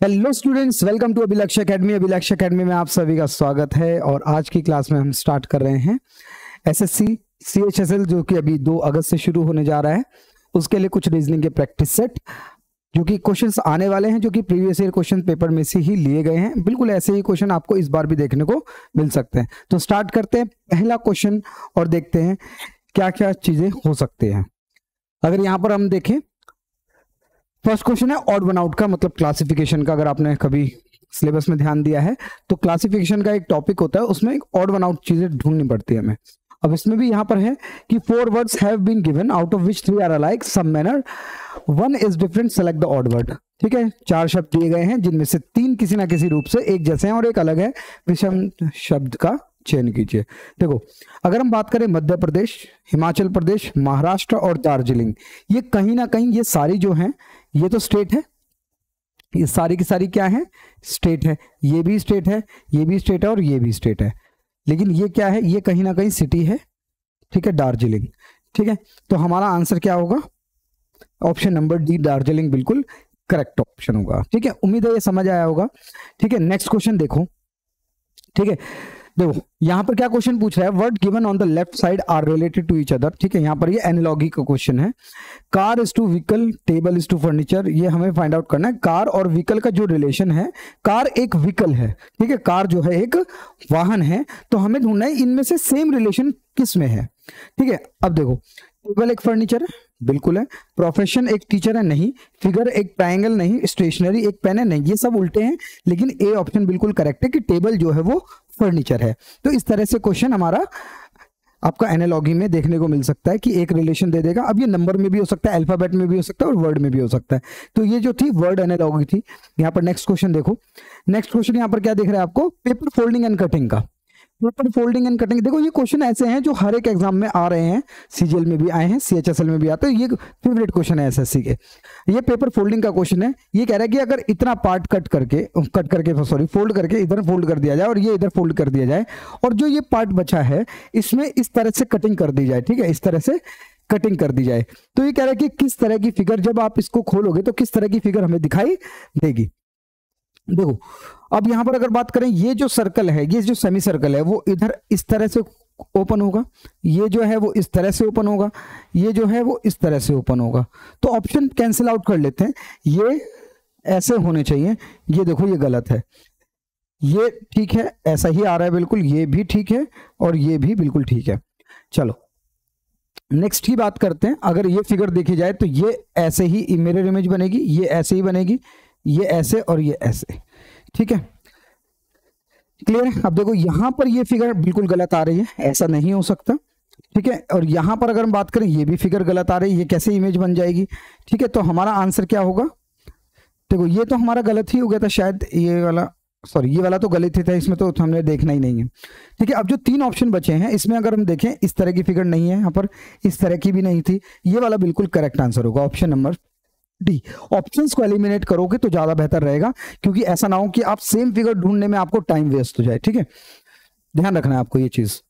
Hello students, welcome to Abhilash academy. Abhilash academy में आप सभी का स्वागत है। और आज की क्लास में हम स्टार्ट कर रहे हैं एसएससी सीएचएसएल, जो कि अभी 2 अगस्त से शुरू होने जा रहा है। उसके लिए कुछ रीजनिंग के प्रैक्टिस सेट जो कि क्वेश्चंस आने वाले हैं, जो कि प्रीवियस ईयर क्वेश्चन पेपर में से ही लिए गए हैं। बिल्कुल ऐसे ही क्वेश्चन आपको इस बार भी देखने को मिल सकते हैं। तो स्टार्ट करते हैं पहला क्वेश्चन और देखते हैं क्या क्या चीजें हो सकती हैं। अगर यहाँ पर हम देखें, फर्स्ट क्वेश्चन है ऑड वन आउट का, मतलब क्लासिफिकेशन का। अगर आपने कभी सिलेबस में ध्यान दिया है तो क्लासिफिकेशन का एक टॉपिक होता है, उसमें एक ऑड वन आउट चीजें ढूंढनी पड़ती है हमें। अब इसमें भी यहाँ पर है कि 4 words have been given out of which 3 are alike some manner, 1 is different, select the odd word. ठीक है, 4 शब्द दिए गए हैं जिनमें से 3 किसी ना किसी रूप से एक जैसे हैं और एक अलग है। विषम शब्द का चयन कीजिए। देखो, अगर हम बात करें मध्य प्रदेश, हिमाचल प्रदेश, महाराष्ट्र और दार्जिलिंग, ये कहीं ना कहीं ये सारी जो हैं ये तो स्टेट है। ये सारी की सारी क्या है? स्टेट है। ये भी स्टेट है, ये भी स्टेट है और ये भी स्टेट है। लेकिन ये क्या है? ये कहीं ना कहीं सिटी है। ठीक है, दार्जिलिंग। ठीक है, तो हमारा आंसर क्या होगा? ऑप्शन नंबर डी, दार्जिलिंग, बिल्कुल करेक्ट ऑप्शन होगा। ठीक है, उम्मीद है ये समझ आया होगा। ठीक है, नेक्स्ट क्वेश्चन देखो। ठीक है, देखो यहां पर क्या क्वेश्चन पूछ रहा है, word given on the left side are related to each other. ठीक है, यहां पर ये एनालॉजी का क्वेश्चन है। Car is to vehicle, table is to furniture, ये हमें फाइंड आउट करना है। कार और व्हीकल का जो रिलेशन है, कार एक व्हीकल है। ठीक है, कार जो है एक वाहन है, तो हमें ढूंढना है इनमें से सेम रिलेशन किस में है। ठीक है, अब देखो, टेबल एक फर्नीचर है, बिल्कुल है। प्रोफेशन एक टीचर है, नहीं। फिगर एक ट्रायंगल, नहीं। स्टेशनरी एक पेन है, नहीं। ये सब उल्टे हैं, लेकिन ए ऑप्शन बिल्कुल करेक्ट है कि टेबल जो है वो फर्नीचर है। तो इस तरह से क्वेश्चन हमारा आपका एनालॉजी में देखने को मिल सकता है कि एक रिलेशन दे देगा। अब ये नंबर में भी हो सकता है, अल्फाबेट में भी हो सकता है और वर्ड में भी हो सकता है। तो ये जो थी वर्ड एनालॉजी थी। यहाँ पर नेक्स्ट क्वेश्चन देखो। नेक्स्ट क्वेश्चन यहाँ पर क्या दिख रहा है आपको? पेपर फोल्डिंग एंड कटिंग का। पेपर फोल्डिंग एंड कटिंग, देखो ये क्वेश्चन ऐसे हैं जो हर एक एग्जाम में आ रहे हैं। सीजीएल में भी आए हैं, सीएचएसएल में भी आते हैं। ये फेवरेट क्वेश्चन है एसएससी के। ये पेपर फोल्डिंग का क्वेश्चन है। ये कह रहा है कि अगर इतना पार्ट कट करके फोल्ड करके इधर फोल्ड कर दिया जाए और ये इधर फोल्ड कर दिया जाए, और जो ये पार्ट बचा है इसमें इस तरह से कटिंग कर दी जाए। ठीक है, इस तरह से कटिंग कर दी जाए। तो ये कह रहा है कि किस तरह की फिगर, जब आप इसको खोलोगे तो किस तरह की फिगर हमें दिखाई देगी। देखो, अब यहां पर अगर बात करें, ये जो सर्कल है, ये जो सेमी सर्कल है, वो इधर इस तरह से ओपन होगा। ये जो है वो इस तरह से ओपन होगा। ये जो है वो इस तरह से ओपन होगा। तो ऑप्शन कैंसिल आउट कर लेते हैं। ये ऐसे होने चाहिए। ये देखो, ये गलत है। ये ठीक है, ऐसा ही आ रहा है बिल्कुल। ये भी ठीक है और ये भी बिल्कुल ठीक है। चलो नेक्स्ट की बात करते हैं। अगर ये फिगर देखी जाए तो ये ऐसे ही मिरर इमेज बनेगी, ये ऐसे ही बनेगी, ये ऐसे और ये ऐसे। ठीक है, क्लियर है? अब देखो यहां पर ये फिगर बिल्कुल गलत आ रही है, ऐसा नहीं हो सकता। ठीक है, और यहां पर अगर हम बात करें, ये भी फिगर गलत आ रही है, ये कैसे इमेज बन जाएगी? ठीक है, तो हमारा आंसर क्या होगा? देखो, ये तो हमारा गलत ही हो गया था शायद, ये वाला, सॉरी ये वाला तो गलत ही था, इसमें तो हमने देखना ही नहीं है। ठीक है, अब जो 3 ऑप्शन बचे हैं इसमें अगर हम देखें, इस तरह की फिगर नहीं है यहाँ पर, इस तरह की भी नहीं थी। ये वाला बिल्कुल करेक्ट आंसर होगा, ऑप्शन नंबर डी। ऑप्शंस को एलिमिनेट करोगे तो ज्यादा बेहतर रहेगा, क्योंकि ऐसा ना हो कि आप सेम फिगर ढूंढने में आपको टाइम वेस्ट हो जाए। ठीक है, ध्यान रखना है आपको ये चीज।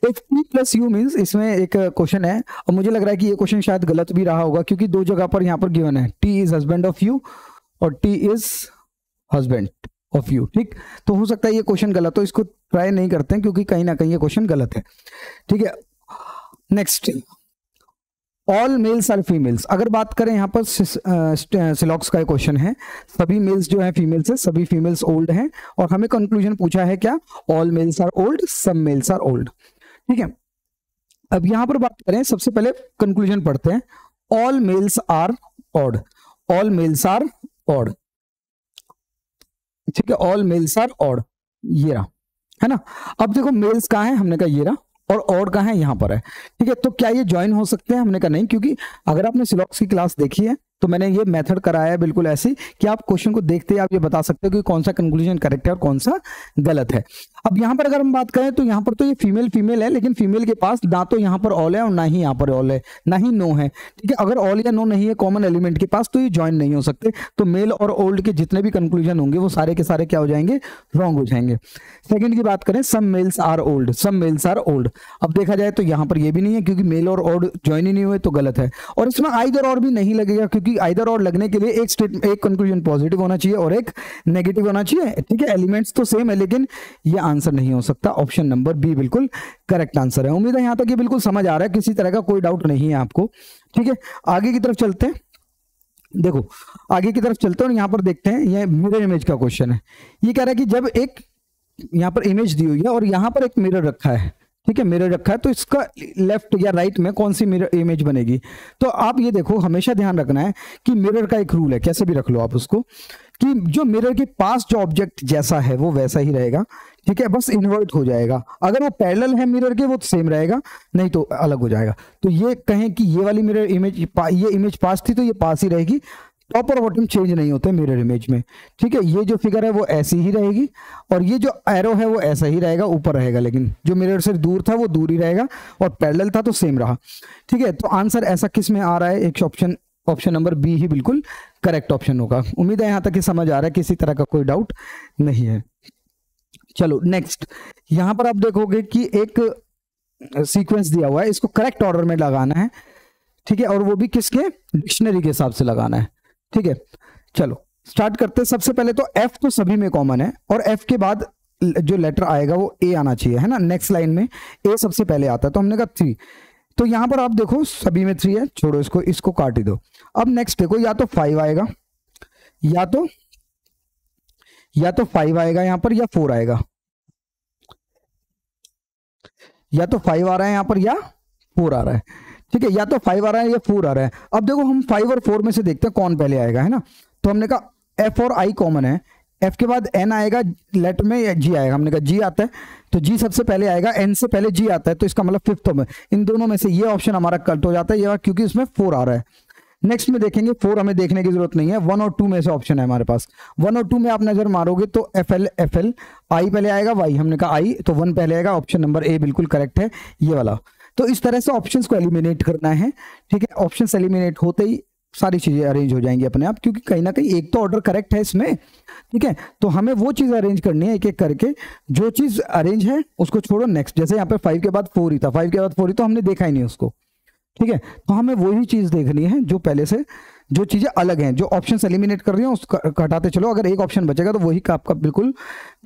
एक P प्लस यू मीन्स, इसमें एक क्वेश्चन है और मुझे लग रहा है कि ये क्वेश्चन शायद गलत भी रहा होगा, क्योंकि 2 जगह पर यहाँ पर गिवन है, T is husband of U और T is husband of U. ठीक, तो हो सकता है ये क्वेश्चन गलत हो, इसको ट्राई नहीं करते हैं क्योंकि कहीं ना कहीं ये क्वेश्चन गलत है। ठीक है, next, all males are females. अगर बात करें यहाँ पर सिलॉक्स का क्वेश्चन है, सभी मेल्स जो है फीमेल्स है, सभी फीमेल्स ओल्ड हैं, और हमें कंक्लूजन पूछा है क्या? All males are old, some males are old. ठीक है, अब यहां पर बात करें, सबसे पहले कंक्लूजन पढ़ते हैं। All males are odd, all males are odd. ठीक है, ऑल मेल्स आर ऑड, ये रहा, है ना। अब देखो मेल्स कहाँ है? हमने कहा ये रहा, और ऑड कहाँ है? यहाँ पर है। ठीक है, तो क्या ये ज्वाइन हो सकते हैं? हमने कहा नहीं, क्योंकि अगर आपने सिलॉक्स की क्लास देखी है तो मैंने ये मेथड कराया है बिल्कुल ऐसी कि आप क्वेश्चन को देखते ही आप ये बता सकते हो कि कौन सा कंक्लूजन करेक्ट है और कौन सा गलत है। अब यहाँ पर अगर हम बात करें तो यहाँ पर तो ये फीमेल फीमेल है, लेकिन फीमेल के पास ना तो यहाँ पर ऑल है और ना ही यहाँ पर ऑल है, ना ही नो है। ठीक है, अगर ऑल या नो नहीं है कॉमन एलिमेंट के पास, तो ये ज्वाइन नहीं हो सकते। तो मेल और ओल्ड के जितने भी कंक्लूजन होंगे वो सारे के सारे क्या हो जाएंगे? रॉन्ग हो जाएंगे। सेकंड की बात करें, some males are old, some males are old. अब देखा जाए तो यहाँ पर ये भी नहीं है, क्योंकि मेल और ओल्ड ज्वाइन ही नहीं हुए, तो गलत है। और इसमें आइदर और भी नहीं लगेगा, क्योंकि क्योंकि आइदर और लगने के लिए एक कंक्लूजन पॉजिटिव होना चाहिए और एक नेगेटिव होना चाहिए, ठीक है। एलिमेंट्स तो सेम है लेकिन ये आंसर नहीं हो सकता। ऑप्शन नंबर बी बिल्कुल करेक्ट आंसर है। उम्मीद है यहां तक ये बिल्कुल समझ आ रहा है, किसी तरह का कोई डाउट नहीं है आपको, ठीक है। आगे की तरफ चलते हैं, देखो आगे की तरफ चलते हैं और यहां पर देखते हैं, ये मिरर इमेज का क्वेश्चन है। ये कह रहा है कि जब एक यहां पर इमेज दी हुई है और यहां पर एक मिरर रखा है, ठीक है, मिरर रखा है, तो इसका लेफ्ट या राइट में कौन सी मिरर इमेज बनेगी। तो आप ये देखो, हमेशा ध्यान रखना है कि मिरर का एक रूल है, कैसे भी रख लो आप उसको, कि जो मिरर के पास जो ऑब्जेक्ट जैसा है वो वैसा ही रहेगा, ठीक है, बस इन्वर्ट हो जाएगा। अगर वो पैरेलल है मिरर के वो तो सेम रहेगा, नहीं तो अलग हो जाएगा। तो ये कहें कि ये वाली मिरर इमेज, ये इमेज पास थी तो ये पास ही रहेगी, टॉप और बॉटम चेंज नहीं होते मिरर इमेज में, ठीक है। ये जो फिगर है वो ऐसी ही रहेगी और ये जो एरो है वो ऐसा ही रहेगा, ऊपर रहेगा, लेकिन जो मिरर से दूर था वो दूर ही रहेगा और पैरेलल था तो सेम रहा, ठीक है। तो आंसर ऐसा किस में आ रहा है, एक ऑप्शन नंबर बी ही बिल्कुल करेक्ट ऑप्शन होगा। उम्मीद है यहां तक कि समझ आ रहा है, किसी तरह का कोई डाउट नहीं है। चलो नेक्स्ट, यहां पर आप देखोगे कि एक सीक्वेंस दिया हुआ है, इसको करेक्ट ऑर्डर में लगाना है, ठीक है, और वो भी किसके, डिक्शनरी के हिसाब से लगाना है, ठीक है। चलो स्टार्ट करते हैं। सबसे पहले तो एफ तो सभी में कॉमन है और एफ के बाद जो लेटर आएगा वो ए आना चाहिए, है ना। नेक्स्ट लाइन में ए सबसे पहले आता है, तो हमने कहा 3, तो यहां पर आप देखो सभी में 3 है, छोड़ो इसको काट ही दो। अब नेक्स्ट देखो, या तो 5 आएगा, या तो 5 आएगा यहां पर, या 4 आएगा, या तो 5 आ रहा है यहां पर या 4 आ रहा है, ठीक है, या तो 5 आ रहा है या 4 आ रहा है। अब देखो हम 5 और 4 में से देखते हैं कौन पहले आएगा, है ना। तो हमने कहा एफ और आई कॉमन है, एफ के बाद एन आएगा लेटर में या जी आएगा, हमने कहा जी आता है तो जी सबसे पहले आएगा, एन से पहले जी आता है, तो इसका मतलब फिफ्थ में, इन दोनों में से ये ऑप्शन हमारा कट हो जाता है ये, क्योंकि इसमें 4 आ रहा है। नेक्स्ट में देखेंगे, 4 हमें देखने की जरूरत नहीं है, 1 और 2 में से ऑप्शन है हमारे पास। 1 और 2 में आप नजर मारोगे तो एफ एल आई पहले आएगा, वाई हमने कहा आई, तो 1 पहले आएगा, ऑप्शन नंबर ए बिल्कुल करेक्ट है ये वाला। तो इस तरह से ऑप्शंस को एलिमिनेट करना है, ठीक है। ऑप्शंस एलिमिनेट होते ही सारी चीजें अरेंज हो जाएंगी अपने आप, क्योंकि कहीं ना कहीं एक तो ऑर्डर करेक्ट है इसमें, ठीक है। तो हमें वो चीज अरेंज करनी है एक एक करके, जो चीज अरेंज है उसको छोड़ो नेक्स्ट। जैसे यहाँ पे 5 के बाद 4 ही था, 5 के बाद 4 ही, तो हमने देखा ही नहीं उसको, ठीक है। तो हमें वही चीज देखनी है जो पहले से, जो चीजें अलग हैं, जो ऑप्शंस एलिमिनेट कर रही हैं उसको हटाते चलो। अगर एक ऑप्शन बचेगा तो वही का आपका बिल्कुल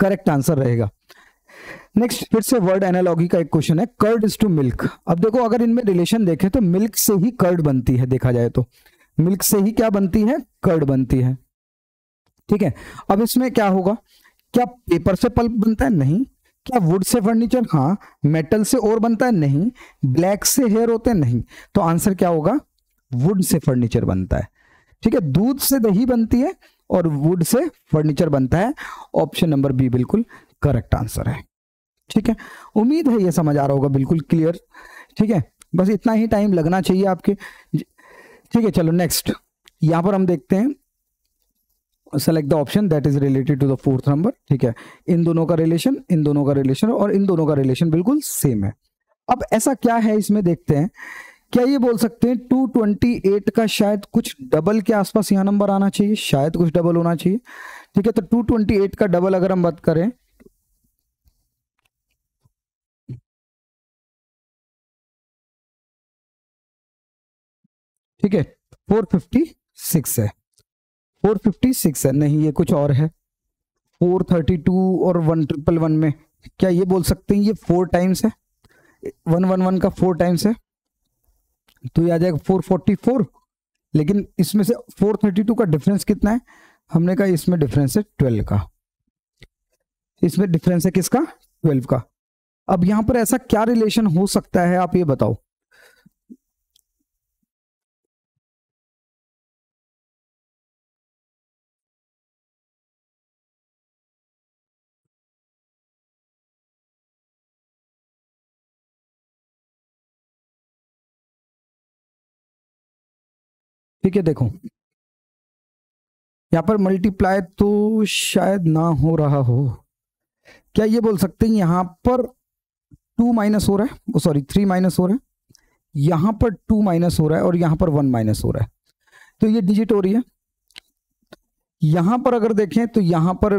करेक्ट आंसर रहेगा। नेक्स्ट फिर से वर्ड एनालॉजी का एक क्वेश्चन है, कर्ड इज टू मिल्क। अब देखो अगर इनमें रिलेशन देखें तो मिल्क से ही कर्ड बनती है, देखा जाए तो मिल्क से ही क्या बनती है, कर्ड बनती है, ठीक है। अब इसमें क्या होगा, क्या पेपर से पल्प बनता है, नहीं। क्या वुड से फर्नीचर, हाँ। मेटल से और बनता है, नहीं। ब्लैक से हेयर होते हैं, नहीं। तो आंसर क्या होगा, वुड से फर्नीचर बनता है, ठीक है। दूध से दही बनती है और वुड से फर्नीचर बनता है, ऑप्शन नंबर बी बिल्कुल करेक्ट आंसर है, ठीक है। उम्मीद है ये समझ आ रहा होगा, बिल्कुल क्लियर, ठीक है। बस इतना ही टाइम लगना चाहिए आपके, ठीक है। चलो नेक्स्ट, यहां पर हम देखते हैं, select the option that is related to the 4th number, ठीक है। इन दोनों का रिलेशन, इन दोनों का रिलेशन और इन दोनों का रिलेशन बिल्कुल सेम है। अब ऐसा क्या है इसमें देखते हैं, क्या ये बोल सकते हैं 228 का शायद कुछ डबल के आसपास यहां नंबर आना चाहिए, शायद कुछ डबल होना चाहिए, ठीक है। तो 228 का डबल अगर हम बात करें, ठीक है, 456 है, 456 है, नहीं ये कुछ और है। 432 और 1111 में क्या ये बोल सकते हैं ये 4 टाइम्स है, 111 का 4 टाइम्स है, तो ये आ जाएगा 444। लेकिन इसमें से 432 का डिफरेंस कितना है, हमने कहा इसमें डिफरेंस है 12 का, इसमें डिफरेंस है किसका, 12 का। अब यहां पर ऐसा क्या रिलेशन हो सकता है आप ये बताओ। ठीक है, देखो यहां पर मल्टीप्लाई तो शायद ना हो रहा हो, क्या ये बोल सकते हैं यहां पर 2 माइनस हो रहा है, सॉरी 3 माइनस हो रहा है, यहां पर 2 माइनस हो रहा है और यहां पर 1 माइनस हो रहा है, तो ये डिजिट हो रही है। यहां पर अगर देखें तो यहां पर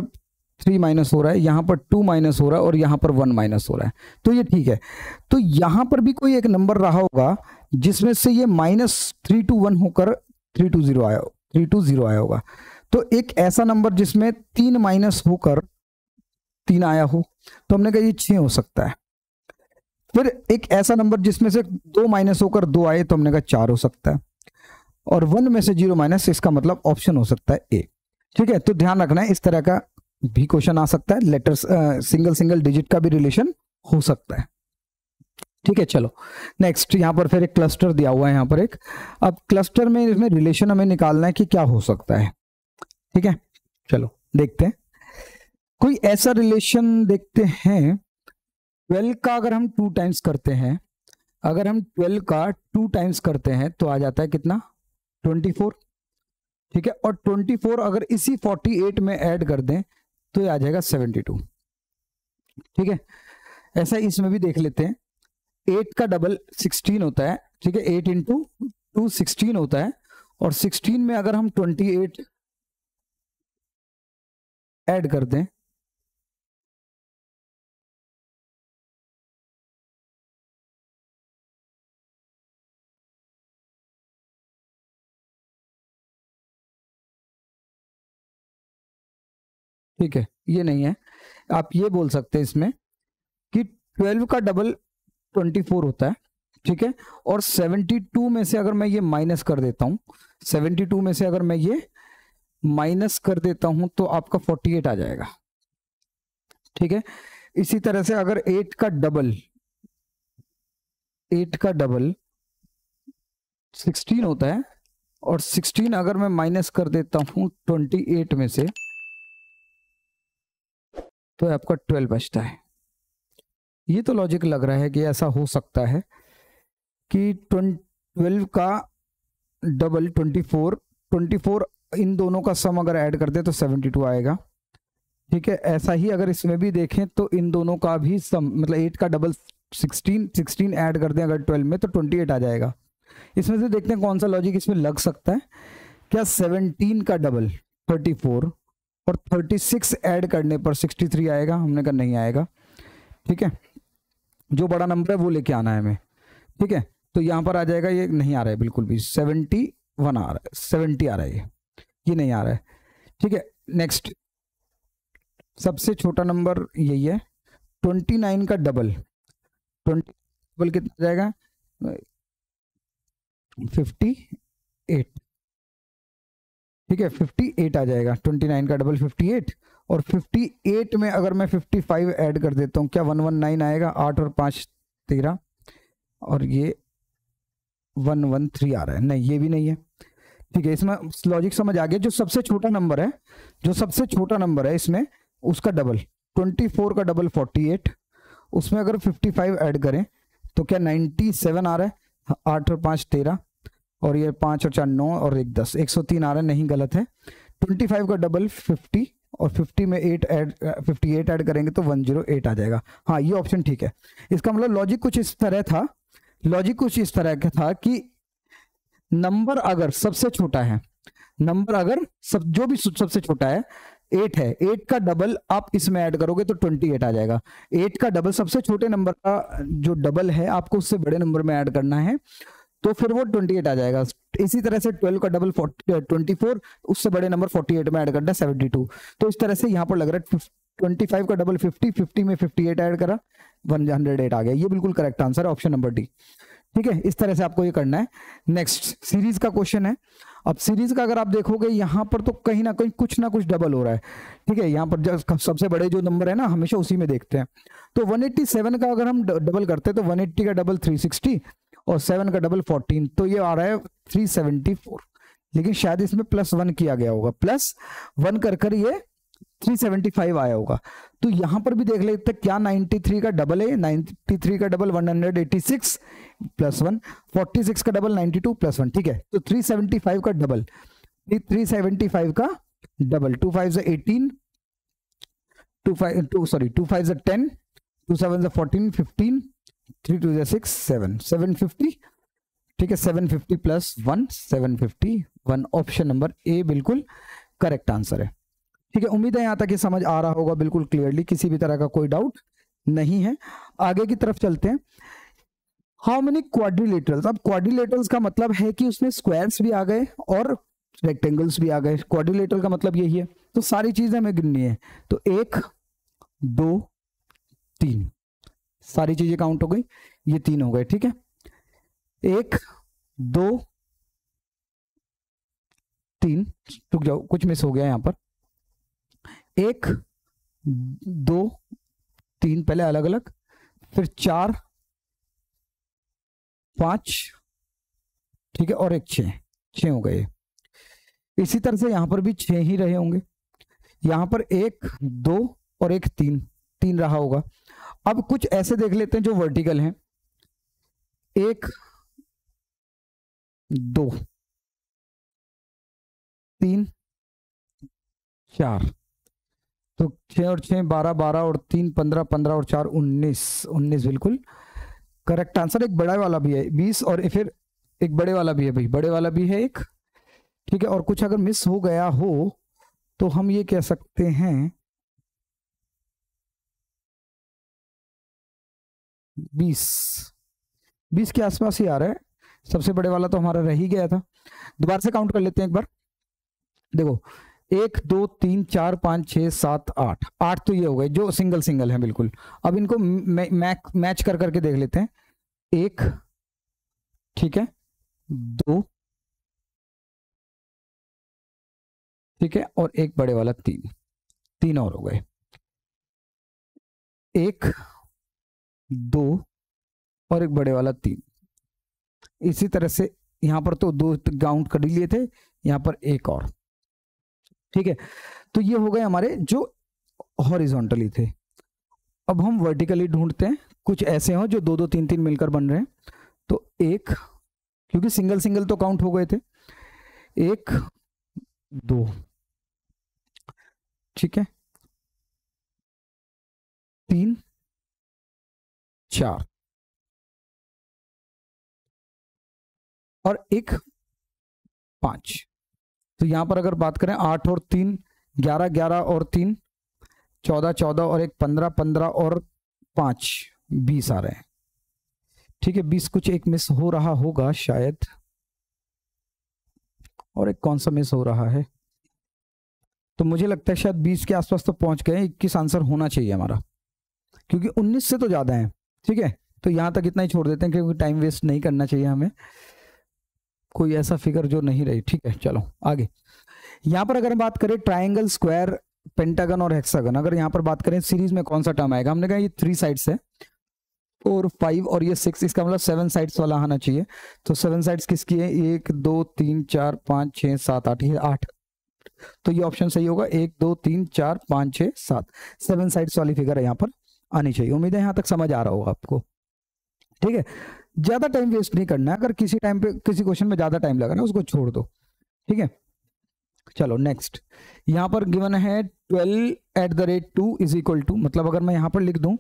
3 माइनस हो रहा है, यहां पर 2 माइनस हो रहा है और यहां पर 1 माइनस हो रहा है, तो ये ठीक है। तो यहां पर भी कोई एक नंबर रहा होगा जिसमें से ये -3 to 1 होकर 320 आया, 320 आया होगा। तो एक ऐसा नंबर जिसमें 3 माइनस होकर 3 आया हो, तो हमने कहा ये 6 हो सकता है। फिर एक ऐसा नंबर जिसमें से 2 माइनस होकर 2 आए, तो हमने कहा 4 हो सकता है। और 1 में से 0 माइनस, इसका मतलब ऑप्शन हो सकता है ए। ठीक है, तो ध्यान रखना है, इस तरह का भी क्वेश्चन आ सकता है। लेटर्स सिंगल सिंगल डिजिट का भी रिलेशन हो सकता है। ठीक है, चलो नेक्स्ट। यहाँ पर फिर एक क्लस्टर दिया हुआ है यहाँ पर एक। अब क्लस्टर में इसमें रिलेशन हमें निकालना है कि क्या हो सकता है। ठीक है, चलो देखते हैं। कोई ऐसा रिलेशन देखते हैं, 12 का अगर हम 2 टाइम्स करते हैं, अगर हम 12 का 2 टाइम्स करते हैं तो आ जाता है कितना, 24। ठीक है, और 24 अगर इसी 48 में ऐड कर दें तो ये आ जाएगा 72। ठीक है, ऐसा इसमें भी देख लेते हैं। 8 का डबल 16 होता है। ठीक है, 8 इंटू 2 16 होता है, और 16 में अगर हम 28 ऐड कर दें ठीक है, ये नहीं है। आप ये बोल सकते हैं इसमें कि 12 का डबल 24 होता है। ठीक है, और 72 में से अगर मैं ये माइनस कर देता हूं, 72 में से अगर मैं ये माइनस कर देता हूं तो आपका 48 आ जाएगा। ठीक है, इसी तरह से अगर 8 का डबल 16 होता है, और 16 अगर मैं माइनस कर देता हूं 28 में से, तो आपका 12 बचता है। ये तो लॉजिक लग रहा है कि ऐसा हो सकता है कि 12 का डबल 24 इन दोनों का सम अगर ऐड कर दे तो 72 आएगा। ठीक है, ऐसा ही अगर इसमें भी देखें तो इन दोनों का भी सम, मतलब 8 का डबल 16 ऐड कर दें अगर 12 में तो 28 आ जाएगा। इसमें से देखते हैं कौन सा लॉजिक इसमें लग सकता है। क्या 17 का डबल 34 और 36 ऐड करने पर 63 आएगा? हमने कहा नहीं आएगा। ठीक है, जो बड़ा नंबर है वो लेके आना है हमें। ठीक है, तो यहां पर आ जाएगा, ये नहीं आ रहा है बिल्कुल भी, 71 आ रहा है, 70 आ रहा है, ये नहीं आ रहा है। ठीक है, नेक्स्ट सबसे छोटा नंबर यही है। 29 का डबल, 20 डबल कितना जाएगा, 58। ठीक है, 58 आ जाएगा। 29 का डबल 58, और 58 में अगर मैं 55 ऐड कर देता हूँ, क्या 119 आएगा? 8 और 5 13, और ये 113 आ रहा है, नहीं ये भी नहीं है। ठीक है, इसमें लॉजिक समझ आ गया। जो सबसे छोटा नंबर है, जो सबसे छोटा नंबर है इसमें, उसका डबल 24 का डबल 48, उसमें अगर 55 ऐड करें तो क्या 97 आ रहा है। 8 और 5 13, और ये 5 और 4 9, और 1 10, 103 आ रहा है, नहीं गलत है। 25 का डबल 50, और 50 में 58 ऐड करेंगे तो 108 आ जाएगा। हाँ, ये ऑप्शन ठीक है। इसका मतलब लॉजिक कुछ इस तरह था, लॉजिक कुछ इस तरह का था कि नंबर अगर सबसे छोटा है, नंबर अगर जो भी सबसे छोटा है 8 है, 8 का डबल आप इसमें ऐड करोगे तो 28 आ जाएगा। 8 का डबल सबसे छोटे नंबर का जो डबल है आपको उससे बड़े नंबर में ऐड करना है, तो फिर वो 28 आ जाएगा। इसी तरह से 12 का डबल 24, उससे बड़े नंबर 48 में ऐड करना है 72। तो इस तरह से यहाँ पर लग रहा है 25 का डबल 50, 50 में 58 ऐड करा 108 आ गया। ये बिल्कुल करेक्ट आंसर है, ऑप्शन नंबर डी। ठीक है, इस तरह से आपको ये करना है। नेक्स्ट सीरीज का क्वेश्चन है। अब सीरीज का अगर आप देखोगे यहाँ पर तो कहीं ना कुछ डबल हो रहा है। ठीक है, यहाँ पर सबसे बड़े जो नंबर है ना हमेशा उसी में देखते हैं। तो 187 का अगर हम डबल करते हैं तो 180 का डबल 360, और 7 का डबल 14, तो ये आ रहा है 374। लेकिन शायद इसमें +1 किया गया होगा, +1 कर ये 375 आया होगा। तो यहां पर भी देख लेते हैं क्या 93 का डबल है। 93 का डबल 186 +1, 46 का डबल 92 +1। ठीक है, तो 375 का डबल, 375 का डबल 2 5 18, 2 5 10, 2 7 14 15, 3 2 6 7, 750। ठीक है, 750 +1 751, ऑप्शन नंबर ए बिल्कुल करेक्ट आंसर है। ठीक है, उम्मीद है यहां तक ये समझ आ रहा होगा बिल्कुल क्लियरली, किसी भी तरह का कोई डाउट नहीं है। आगे की तरफ चलते हैं। How many quadrilaterals. अब क्वाड्रिलेटरल्स का मतलब है कि उसमें स्क्वायर्स भी आ गए और रेक्टेंगल्स भी आ गए। क्वाड्रिलेटरल का मतलब यही है। तो सारी चीजें हमें गिननी है। तो 1 2 3 सारी चीजें काउंट हो गई, ये 3 हो गए। ठीक है, 1 2 3, रुक जाओ कुछ मिस हो गया यहां पर। 1 2 3 पहले अलग अलग, फिर 4 5, ठीक है, और एक 6 हो गए। इसी तरह से यहां पर भी 6 ही रहे होंगे। यहां पर 1 2 और एक 3 रहा होगा। अब कुछ ऐसे देख लेते हैं जो वर्टिकल हैं। 1 2 3 4, तो 6 और 6 12, 12 और 3 15, 15 और 4 19, 19 बिल्कुल करेक्ट आंसर। एक बड़ा वाला भी है 20, और फिर एक बड़े वाला भी है भाई, बड़े वाला भी है एक। ठीक है, और कुछ अगर मिस हो गया हो तो हम ये कह सकते हैं 20 के आसपास ही आ रहा है। सबसे बड़े वाला तो हमारा रह ही गया था। दोबारा से काउंट कर लेते हैं एक बार। देखो 1 2 3 4 5 6 7 8, 8 तो ये हो गए जो सिंगल सिंगल है बिल्कुल। अब इनको मैच कर करके देख लेते हैं। 1, ठीक है, 2, ठीक है, और एक बड़े वाला 3 और हो गए। 1 2 और एक बड़े वाला 3। इसी तरह से यहां पर तो 2 काउंट कर लिए थे, यहां पर एक और। ठीक है, तो ये हो गए हमारे जो हॉरिजॉन्टली थे। अब हम वर्टिकली ढूंढते हैं। कुछ ऐसे हो जो 2 2 3 3 मिलकर बन रहे हैं। तो 1, क्योंकि सिंगल सिंगल तो काउंट हो गए थे। 1 2, ठीक है, 3 4 और एक 5। तो यहां पर अगर बात करें 8 और 3 11, 11 और 3 14, 14 और एक 15, 15 और 5 20 आ रहे हैं। ठीक है, 20 कुछ एक मिस हो रहा होगा शायद, और एक कौन सा मिस हो रहा है। तो मुझे लगता है शायद 20 के आसपास तो पहुंच गए। 21 आंसर होना चाहिए हमारा, क्योंकि 19 से तो ज्यादा है। ठीक है, तो यहां तक इतना ही छोड़ देते हैं क्योंकि टाइम वेस्ट नहीं करना चाहिए हमें कोई ऐसा फिगर जो नहीं रही। ठीक है, चलो आगे। यहां पर अगर हम बात करें ट्राइंगल, स्क्वायर, पेंटागन और हेक्सागन, अगर यहां पर बात करें सीरीज में कौन सा टर्म आएगा। हमने कहा ये 3 साइड्स है, 4 5 और ये 6, इसका मतलब 7 साइड्स वाला आना चाहिए। तो 7 साइड्स किसकी है? 1 2 3 4 5 6 7 8, ये 8। तो ये ऑप्शन सही होगा। 1 2 3 4 5 6 7, 7 साइड्स वाली फिगर है यहाँ पर आनी चाहिए। उम्मीद है यहाँ तक समझ आ रहा होगा आपको। ठीक है, ज्यादा टाइम वेस्ट नहीं करना है। अगर किसी टाइम पे किसी क्वेश्चन में ज्यादा टाइम लगा ना, उसको छोड़ दो। ठीक है, चलो नेक्स्ट। यहां पर गिवन है 12 @ 2 इज इक्वल टू, मतलब अगर मैं यहां पर लिख दूं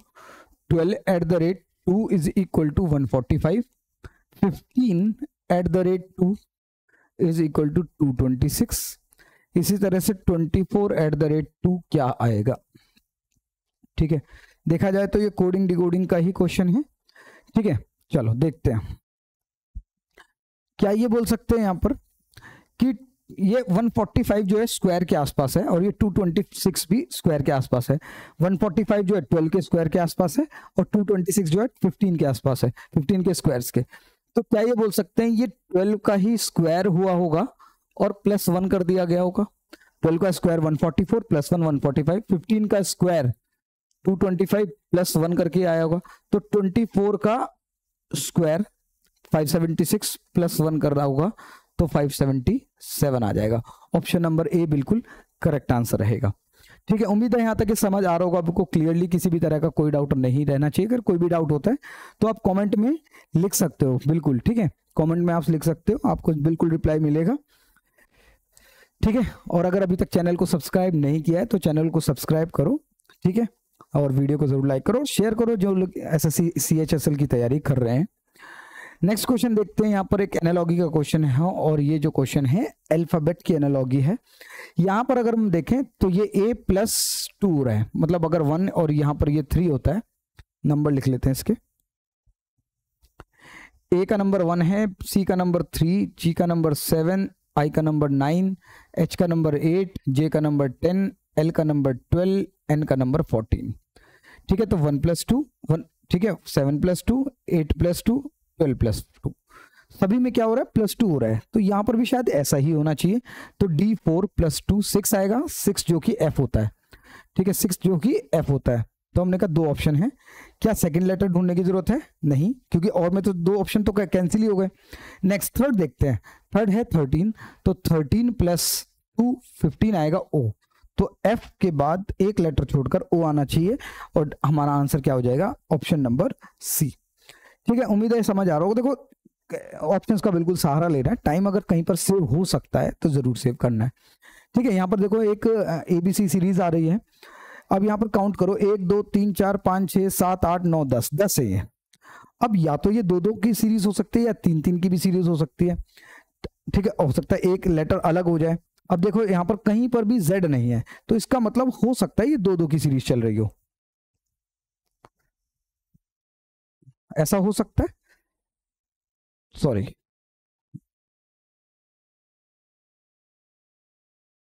12 @ 2 is equal to 145, 15 @ 2 is equal to 226। इसी तरह से 24 @ 2 क्या आएगा? ठीक है, देखा जाए तो ये कोडिंग डिकोडिंग का ही क्वेश्चन है। ठीक है, चलो देखते हैं। क्या ये बोल सकते हैं यहां पर कि ये 145 जो है स्क्वायर के आसपास है, और ये 226 भी स्क्वायर के आसपास है। 145 जो है 12 के स्क्वायर के आसपास है, और 226 जो है 15 के आसपास है, 15 के स्क्वायर्स के। तो क्या ये बोल सकते हैं ये 12 का ही स्क्वायर हुआ होगा और +1 कर दिया गया होगा? 12 का स्क्वायर 144 +1 145, 15 का स्क्वायर 225 +1 करके आया होगा। तो 24 का स्क्वायर 576 +1 कर रहा होगा, तो 577 आ जाएगा। ऑप्शन नंबर ए बिल्कुल करेक्ट आंसर रहेगा। ठीक है, उम्मीद है यहां तक समझ आ रहा होगा आपको क्लियरली, किसी भी तरह का कोई डाउट नहीं रहना चाहिए। अगर कोई भी डाउट होता है तो आप कमेंट में लिख सकते हो, बिल्कुल। ठीक है, कमेंट में आप लिख सकते हो, आपको बिल्कुल रिप्लाई मिलेगा। ठीक है, और अगर अभी तक चैनल को सब्सक्राइब नहीं किया है तो चैनल को सब्सक्राइब करो। ठीक है, और वीडियो को जरूर लाइक करो, शेयर करो जो लोग एसएससी सीएचएसएल की तैयारी कर रहे हैं। नेक्स्ट क्वेश्चन देखते हैं। यहाँ पर एक एनालॉगी का क्वेश्चन है, और ये जो क्वेश्चन है अल्फाबेट की एनालॉगी है। यहाँ पर अगर हम देखें तो ये a+2 है, मतलब अगर 1 और यहाँ पर ये 3 होता है, नंबर लिख लेते हैं इसके। ए का नंबर 1 है, सी का नंबर 3, जी का नंबर 7, आई का नंबर 9, एच का नंबर 8, जे का नंबर 10, एल का नंबर 12, एन का नंबर 14। ठीक है, तो 1 + 2 1, ठीक है, 7 + 2 8 + 2 12 + 2, सभी में क्या हो रहा है +2 हो रहा है, तो यहां पर भी शायद ऐसा ही होना चाहिए। तो D4 + 2 6 आएगा, 6 जो कि F होता है। ठीक है, 6 जो कि F होता है। तो हमने कहा 2 ऑप्शन है, क्या सेकंड लेटर ढूंढने की जरूरत है? नहीं, क्योंकि और में तो 2 ऑप्शन तो कैंसिल ही हो गए। नेक्स्ट थर्ड देखते हैं, थर्ड है 13, तो 13 + 2 15 आएगा O। तो F के बाद एक लेटर छोड़कर O आना चाहिए और हमारा आंसर क्या हो जाएगा? Option number C। ठीक है, उम्मीद है समझ आ रहा होगा। देखो ऑप्शंस का बिल्कुल सहारा लेना है, टाइम अगर कहीं पर सेव हो सकता है तो जरूर सेव करना है। ठीक है, यहाँ पर देखो एक ABC सीरीज आ रही है। अब यहाँ पर काउंट करो, 1 2 3 4 5 6 7 8 9 10 है ये। अब या तो ये 2 की सीरीज हो सकती है या 3 की भी सीरीज हो सकती है। ठीक है, हो सकता है एक लेटर अलग हो जाए। अब देखो यहाँ पर कहीं पर भी Z नहीं है, तो इसका मतलब हो सकता है ये 2 की सीरीज चल रही हो, ऐसा हो सकता है। सॉरी,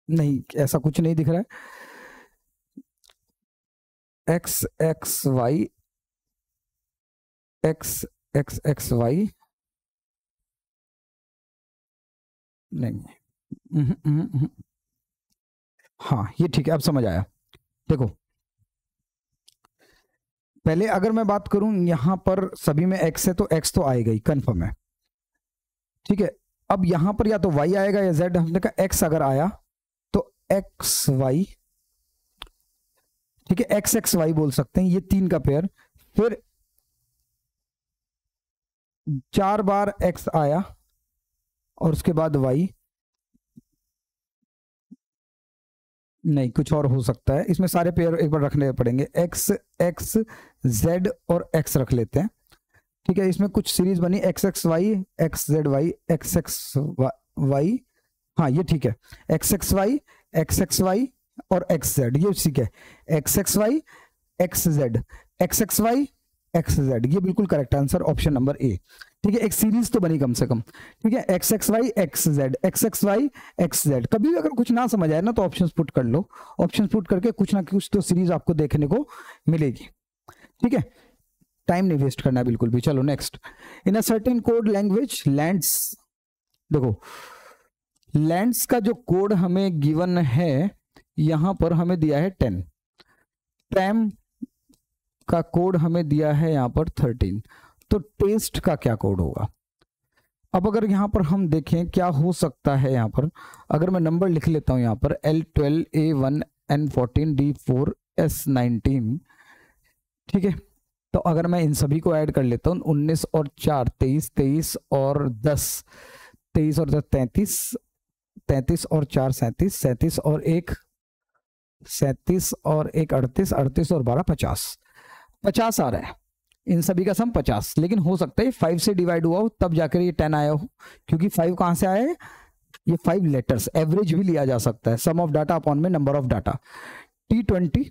नहीं, ऐसा कुछ नहीं दिख रहा है। XXY XXXY नहीं। हाँ, ये ठीक है, अब समझ आया। देखो पहले अगर मैं बात करूं, यहां पर सभी में X है तो X तो आएगा ही, कंफर्म है। ठीक है, अब यहां पर या तो Y आएगा या Z। हमने कहा X अगर आया तो XY, ठीक है, XXY बोल सकते हैं, ये 3 का पेयर। फिर 4 बार X आया और उसके बाद Y, नहीं कुछ और हो सकता है इसमें, सारे पेयर एक बार रखने पड़ेंगे। X X Z और X रख लेते हैं। ठीक है, इसमें कुछ सीरीज बनी XXY XZY XXY, हाँ ये ठीक है, XXY XXY और XZ, ये ठीक है, XXY XZ XXY XZ, ये बिल्कुल correct answer, option number A। ठीक है, एक सीरीज तो बनी कम से कम। ठीक है, XXY XZ XXY XZ। कभी भी अगर कुछ ना समझ आए ना तो ऑप्शंस पुट कर लो, ऑप्शंस पुट करके कुछ ना कुछ तो सीरीज आपको देखने को मिलेगी। ठीक है, टाइम नहीं वेस्ट करना बिल्कुल भी। चलो next, in a certain code language lands, देखो लैंड्स का जो कोड हमें गिवन है यहां पर हमें दिया है 10, टैम का कोड हमें दिया है यहां पर 13, तो टेस्ट का क्या कोड होगा? अब अगर यहां पर हम देखें क्या हो सकता है, यहां पर अगर मैं नंबर लिख लेता हूं, यहां पर L12 A1 N14 D4 S19। ठीक है, तो अगर मैं इन सभी को ऐड कर लेता हूं, 19 और 4 23, 23 और 10 23 और 10 33, 33 और 4 37, 37 और 1 37 और 1 38, 38 और 12 50 आ रहा है। इन सभी का सम 50, लेकिन हो सकता है 5 से डिवाइड हुआ हो तब जाकर ये 10 आया हो, क्योंकि 5 कहां से आया है? ये 5 लेटर्स, एवरेज भी लिया जा सकता है, सम ऑफ डाटा अपॉन में number of data. T20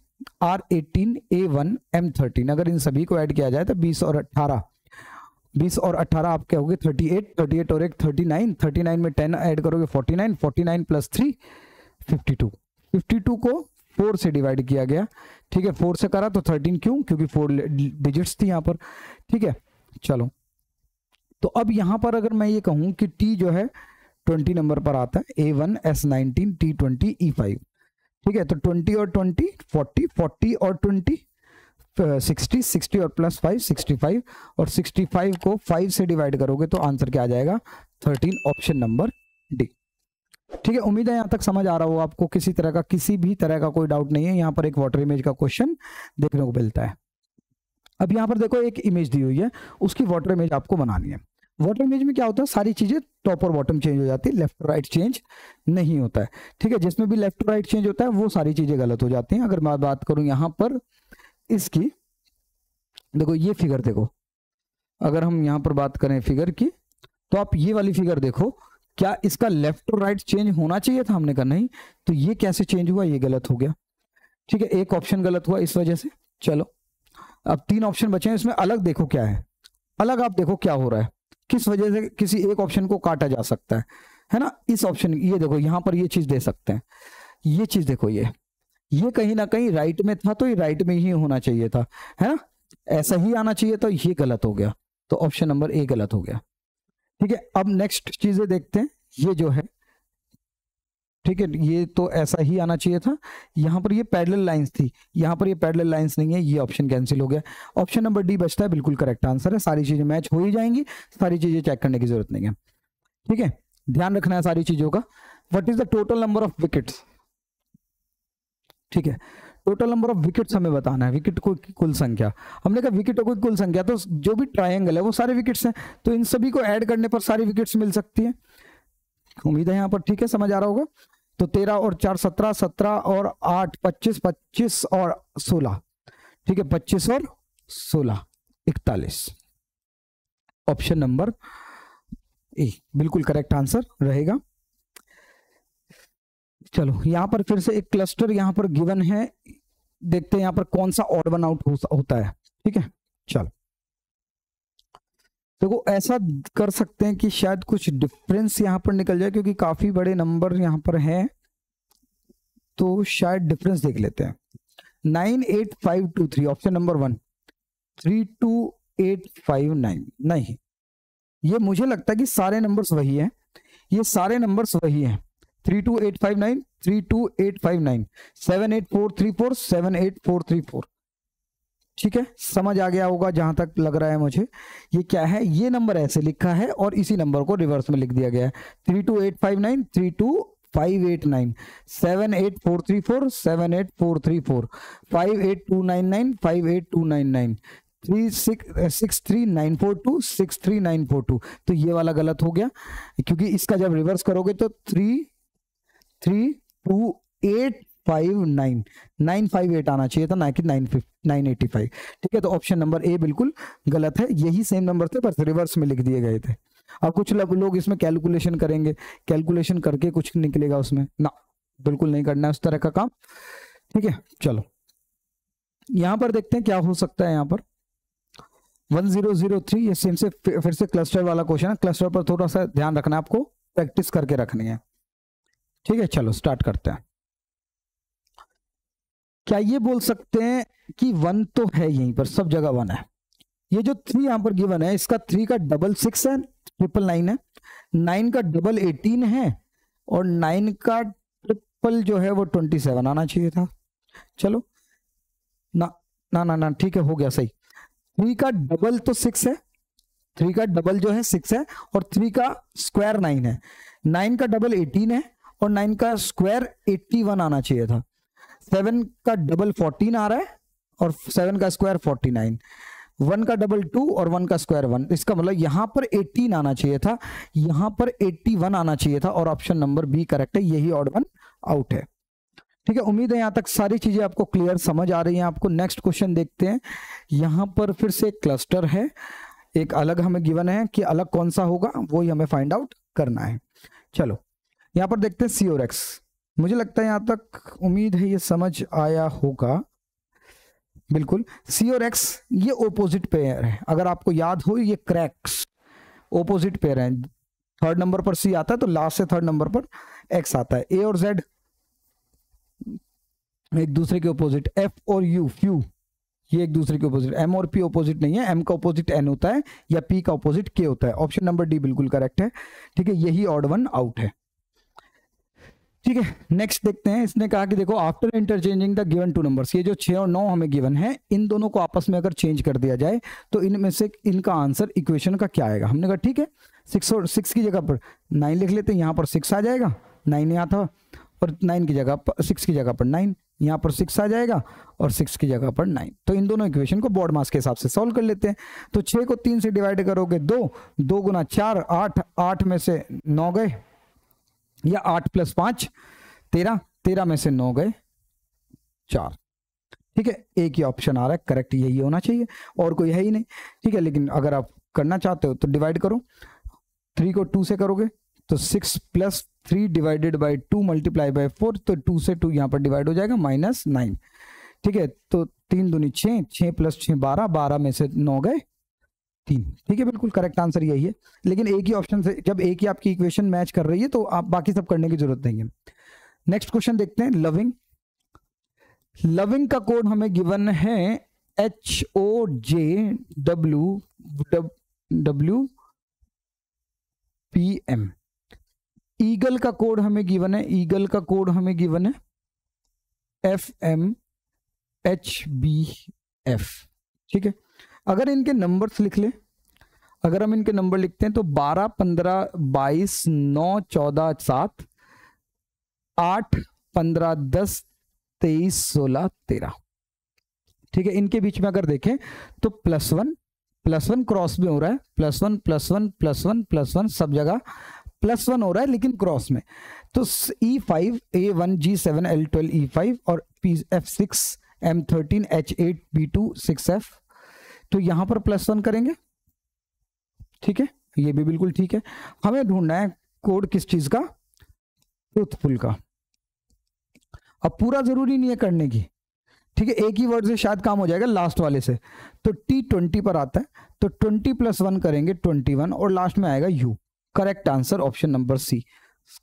R18 A1 M13, अगर इन सभी को ऐड किया जाए तो 20 और 18 आप क्या होगे 38, 38 और 1 39, 39 में 10 ऐड करोगे 49, 49 + 3 52, 52 को 4 से डिवाइड किया गया। ठीक है, 4 से करा तो 13, क्यों? क्योंकि 4 डिजिट्स थी यहाँ पर। ठीक है, चलो तो अब यहाँ पर अगर मैं ये कहूँ कि T जो है 20 नंबर पर आता है, A1 S19 T20 E5। ठीक है, तो 20 और 20 40, 40 और 20 60, 60 और +5 65, और 65 को 5 से डिवाइड करोगे तो आंसर क्या आ जाएगा? 13, ऑप्शन नंबर डी। ठीक है, उम्मीद है यहां तक समझ आ रहा हो आपको, किसी भी तरह का कोई डाउट नहीं है। यहाँ पर एक वाटर इमेज का क्वेश्चन देखने को मिलता है। अब यहाँ पर देखो एक इमेज दी हुई है, उसकी वाटर इमेज आपको बनानी है। वाटर इमेज में क्या होता है, सारी चीजें टॉप और बॉटम चेंज हो जाती है, लेफ्ट और राइट चेंज नहीं होता है। ठीक है, जिसमें भी लेफ्ट और राइट चेंज होता है वो सारी चीजें गलत हो जाती हैं। अगर मैं बात करूं यहाँ पर इसकी, देखो ये फिगर देखो, अगर हम यहाँ पर बात करें फिगर की, तो आप ये वाली फिगर देखो, क्या इसका लेफ्ट और राइट चेंज होना चाहिए था? हमने कहा नहीं, तो ये कैसे चेंज हुआ? ये गलत हो गया। ठीक है, एक ऑप्शन गलत हुआ इस वजह से। चलो अब 3 ऑप्शन बचे हैं, इसमें अलग देखो क्या है, अलग आप देखो क्या हो रहा है। किस वजह से किसी एक ऑप्शन को काटा जा सकता है ना। इस ऑप्शन, ये देखो यहाँ पर ये चीज दे सकते हैं, ये चीज देखो, ये कहीं ना कहीं राइट में था, तो ये राइट में ही होना चाहिए था, है ना, ऐसा ही आना चाहिए था, ये गलत हो गया, तो ऑप्शन नंबर ए गलत हो गया। ठीक है, अब नेक्स्ट चीजें देखते हैं, ये जो है, ठीक है, ये तो ऐसा ही आना चाहिए था, यहाँ पर ये पैरेलल लाइंस थी, यहाँ पर ये पैरेलल लाइंस नहीं है, ये ऑप्शन कैंसिल हो गया। ऑप्शन नंबर डी बचता है, बिल्कुल करेक्ट आंसर है, सारी चीजें मैच हो ही जाएंगी, सारी चीजें चेक करने की जरूरत नहीं है। ठीक है, ध्यान रखना है सारी चीजों का। What is the total number of wickets, ठीक है, टोटल नंबर ऑफ विकेट्स हमें बताना है, विकेट को कुल संख्या, हमने कहा विकेटों की कुल संख्या, तो जो भी ट्रायंगल है वो सारे विकेट्स हैं, तो इन सभी को ऐड करने पर सारी विकेट्स मिल सकती है, उम्मीद है यहाँ पर ठीक है, समझ आ रहा होगा। तो 13 और 4 17, 17 और 8 25, 25 और 16, ठीक है, 25 और 16 41, ऑप्शन नंबर ए बिल्कुल करेक्ट आंसर रहेगा। चलो यहां पर फिर से एक क्लस्टर यहां पर गिवन है, देखते हैं यहां पर कौन सा ऑड वन आउट होता है। ठीक है, चलो देखो ऐसा कर सकते हैं कि शायद कुछ डिफरेंस यहां पर निकल जाए, क्योंकि काफी बड़े नंबर यहां पर हैं, तो शायद डिफरेंस देख लेते हैं। 98523 ऑप्शन नंबर 1, 32859 नहीं, ये मुझे लगता है कि सारे नंबर्स वही हैं, ये सारे नंबर्स वही हैं, 32859 32859 78434 78434। ठीक है, समझ आ गया होगा जहां तक लग रहा है मुझे। ये क्या है, ये नंबर ऐसे लिखा है और इसी नंबर को रिवर्स में लिख दिया गया है, 32859 32589 78434 78434 58299 58299 63942 63942। तो ये वाला गलत हो गया, क्योंकि इसका जब रिवर्स करोगे तो 33285 958 आना चाहिए था, ना कि 985। ठीक है, तो ऑप्शन नंबर ए बिल्कुल गलत है, यही सेम नंबर थे पर रिवर्स में लिख दिए गए थे। अब कुछ लोग इसमें कैलकुलेशन करेंगे, कैलकुलेशन करके कुछ निकलेगा उसमें ना, बिल्कुल नहीं करना है उस तरह का काम। ठीक है, चलो यहां पर देखते हैं क्या हो सकता है। यहां पर 1003, ये सेम से फिर से क्लस्टर वाला क्वेश्चन है, क्लस्टर पर थोड़ा सा ध्यान रखना है, आपको प्रैक्टिस करके रखनी है। ठीक है, चलो स्टार्ट करते हैं। क्या ये बोल सकते हैं कि 1 तो है, यहीं पर सब जगह 1 है, ये जो 3 यहां पर गिवन है, इसका 3 का डबल 6 है, 999 है, 9 का डबल 18 है, और 9 का ट्रिपल जो है वो 27 आना चाहिए था। चलो ना ना ना ना, ठीक है, हो गया सही। 3 का डबल तो 6 है, 3 का डबल जो है 6 है, और 3 का स्क्वायर 9 है, 9 का डबल 18 है, और 9 का स्क्वायर 81 आना चाहिए था। 7 का डबल 14 आ रहा है, और 7 का स्क्वायर 49, 1 का डबल 2 और 1 का स्क्वायर 1, इसका मतलब यहां पर 18 आना चाहिए था, यहां पर 81 आना चाहिए था, और ऑप्शन नंबर बी करेक्ट है, यही ऑड वन आउट है। ठीक है, उम्मीद है यहां तक सारी चीजें आपको क्लियर समझ आ रही हैं आपको। नेक्स्ट क्वेश्चन देखते हैं, यहां पर फिर से क्लस्टर है, एक अलग हमें गिवन है, कि अलग कौन सा होगा वो ही हमें फाइंड आउट करना है। चलो यहां पर देखते हैं सी और एक्स, मुझे लगता है यहां तक उम्मीद है ये समझ आया होगा। बिल्कुल, सी और एक्स ये ओपोजिट पेयर है, अगर आपको याद हो ये क्रैक्स ओपोजिट पेयर है, थर्ड नंबर पर सी आता है तो लास्ट से थर्ड नंबर पर एक्स आता है। ए और जेड एक दूसरे के ओपोजिट, एफ और यू फ्यू ये एक दूसरे के ओपोजिट, एम और पी ओपोजिट नहीं है, एम का ओपोजिट एन होता है या पी का ओपोजिट के होता है। ऑप्शन नंबर डी बिल्कुल करेक्ट है। ठीक है, यही ऑड वन आउट है। ठीक है, नेक्स्ट देखते हैं, इसने कहा कि देखो after interchanging the given 2 numbers, ये जो 6 और 9 हमें गिवन है, इन दोनों को आपस में अगर चेंज कर दिया जाए तो इनमें से इनका आंसर इक्वेशन का क्या आएगा। हमने कहा ठीक है, 6 की जगह पर 9 लिख लेते हैं, यहाँ पर 6 आ जाएगा, 9 यहाँ था, और 9 की जगह पर 6 की जगह पर 9, यहाँ पर 6 आ जाएगा, और 6 की जगह पर 9। तो इन दोनों इक्वेशन को बोर्ड मास के हिसाब से सॉल्व कर लेते हैं। तो 6 को 3 से डिवाइड करोगे 2, 2 गुना 4 8, 8 में से 9 गए, या 8 + 5 13, 13 में से 9 गए 4। ठीक है, एक ही ऑप्शन आ रहा है, करेक्ट यही होना चाहिए, और कोई है ही नहीं। ठीक है, लेकिन अगर आप करना चाहते हो तो डिवाइड करो, 3 को 2 से करोगे तो 6 + 3 डिवाइडेड बाई 2 मल्टीप्लाई बाई 4, तो 2 से 2 यहाँ पर डिवाइड हो जाएगा -9। ठीक है, तो 3 दूनी 6, 6 + 6 12, 12 में से 9 गए 3। ठीक है, बिल्कुल करेक्ट आंसर यही है। लेकिन एक ही ऑप्शन से, जब एक ही आपकी इक्वेशन मैच कर रही है तो आप बाकी सब करने की जरूरत नहीं है। नेक्स्ट क्वेश्चन देखते हैं। लविंग, लविंग का कोड हमें गिवन है HOJWPM। ईगल का कोड हमें गिवन है, ईगल का कोड हमें गिवन है FMHBF। ठीक है, अगर इनके नंबर्स लिख ले, अगर हम इनके नंबर लिखते हैं तो 12, 15, 22, 9, 14, 7, 8, 15, 10, 23, 16, 13। ठीक है, इनके बीच में अगर देखें तो +1 क्रॉस में हो रहा है, +1 +1 +1 +1 सब जगह +1 हो रहा है, लेकिन क्रॉस में। तो E5 A1 G7 L12 E5 और F6 M13 H8 B2 6F, तो यहां पर +1 करेंगे। ठीक है, ये भी बिल्कुल ठीक है। हमें ढूंढना है कोड किस चीज का, ट्रूथफुल का। अब पूरा जरूरी नहीं है करने की, ठीक है, एक ही वर्ड से शायद काम हो जाएगा, लास्ट वाले से। तो T20 पर आता है, तो 20 + 1 करेंगे 21 और लास्ट में आएगा U। Correct answer option number C।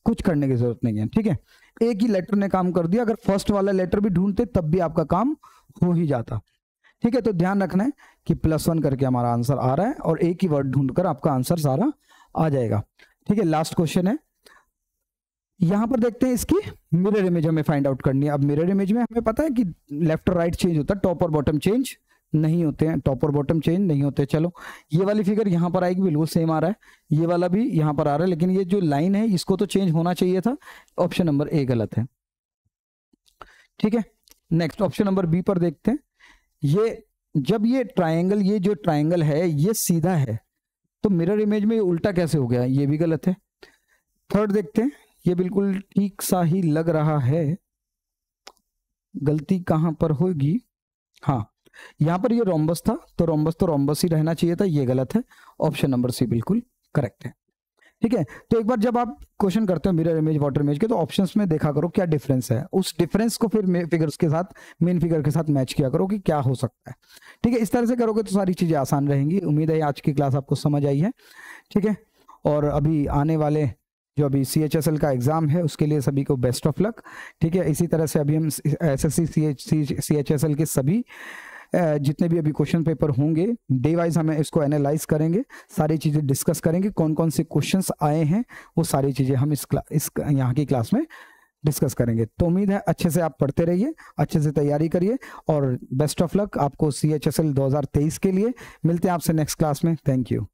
कुछ करने की जरूरत नहीं है। ठीक है, एक ही लेटर ने काम कर दिया, अगर फर्स्ट वाला लेटर भी ढूंढते तब भी आपका काम हो ही जाता। ठीक है, तो ध्यान रखना है कि +1 करके हमारा आंसर आ रहा है और एक ही वर्ड ढूंढकर आपका आंसर सारा आ जाएगा। ठीक है, लास्ट क्वेश्चन है, यहां पर देखते हैं इसकी मिरर इमेज हमें फाइंड आउट करनी है। अब मिरर इमेज में हमें पता है कि लेफ्ट और राइट चेंज होता है, टॉप और बॉटम चेंज नहीं होते हैं, टॉप और बॉटम चेंज नहीं होते। चलो, ये वाली फिगर यहां पर आएगी, बिल्कुल सेम आ रहा है, ये वाला भी यहां पर आ रहा है, लेकिन ये जो लाइन है इसको तो चेंज होना चाहिए था। ऑप्शन नंबर A गलत है। ठीक है, नेक्स्ट ऑप्शन नंबर B पर देखते हैं। ये जब ये ट्रायंगल, ये जो ट्रायंगल है ये सीधा है, तो मिरर इमेज में ये उल्टा कैसे हो गया, ये भी गलत है। थर्ड देखते हैं, ये बिल्कुल ठीक सा ही लग रहा है, गलती कहां पर होगी। हाँ, यहां पर ये रोम्बस था, तो रोम्बस ही रहना चाहिए था, ये गलत है। ऑप्शन नंबर C बिल्कुल करेक्ट है। ठीक है, तो एक बार जब आप क्वेश्चन करते हो मिरर इमेज वाटर इमेज के, तो ऑप्शंस में देखा करो क्या डिफरेंस है, उस डिफरेंस को फिर फिगर्स के साथ, मेन फिगर के साथ मैच किया करो कि क्या हो सकता है। ठीक है, इस तरह से करोगे तो सारी चीजें आसान रहेंगी। उम्मीद है आज की क्लास आपको समझ आई है। ठीक है, और अभी आने वाले जो अभी CHSL का एग्जाम है उसके लिए सभी को बेस्ट ऑफ लक। ठीक है, इसी तरह से अभी हम SSC CHSL के सभी जितने भी अभी क्वेश्चन पेपर होंगे डे वाइज हमें इसको एनालाइज करेंगे, सारी चीजें डिस्कस करेंगे, कौन कौन से क्वेश्चंस आए हैं वो सारी चीजें हम इस यहाँ की क्लास में डिस्कस करेंगे। तो उम्मीद है अच्छे से आप पढ़ते रहिए, अच्छे से तैयारी करिए और बेस्ट ऑफ लक आपको CHSL 2023 के लिए। मिलते हैं आपसे नेक्स्ट क्लास में। Thank you.